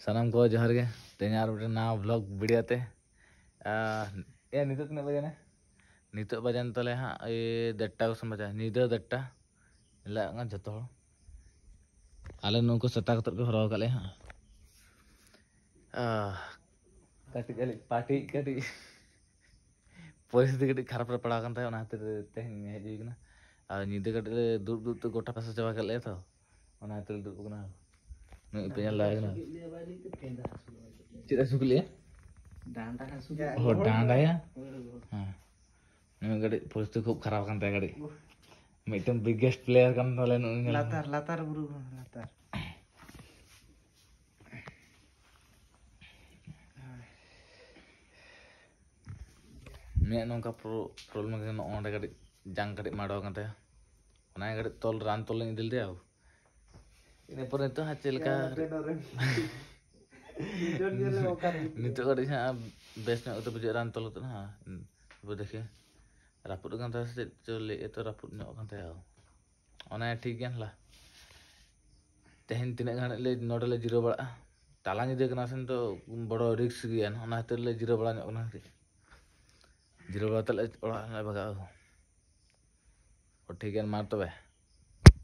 सनम को जोहर गे तेनार बटे ना ब्लॉग वीडियो ते ए नितो तने बजे नितो बजन तले हाँ ये 1:30 को बजा नीदो 1:30 ला जतो आले नुको सता कतर को हरो कले हाँ कटी कली पार्टी कटी परिस्थिति कटी खराब पड़ा kan tayo na teh heji kana नीदे कटी दूर दूर तो गोटा पास चाबा कले तो ona tel दूर kana नु पे लाग ना चिदा सुकली डांडा हासु हो डांडा या हां नु गड़ी परिस्थिति खूब खराब kan tayo गड़ी mitten biggest player kan tole नु latar latar buru latar मैं नौका प्रॉब्लम के ओंडे गड़ी जंग गड़ी माडो kan tayo ona गड़ी तोल रान तोल नि दिल दे आओ इन पर तो हचल का नितो गड़ी हां बेस्ट में तो बुझे रान तोल तो हां वो देखे रापुट kan tayo से चले तो रापुट नो kan tayo ona ठीक गन ला तेहन तिने गान ले नोडे ले जीरो बड़ा ताला नि दे कना सेन तो बड़ो रिस्क गया ना हते ले जीरो बड़ा नो ना जीरो बड़ा तले बड़ा ना भगा और ठीक है मार तो बे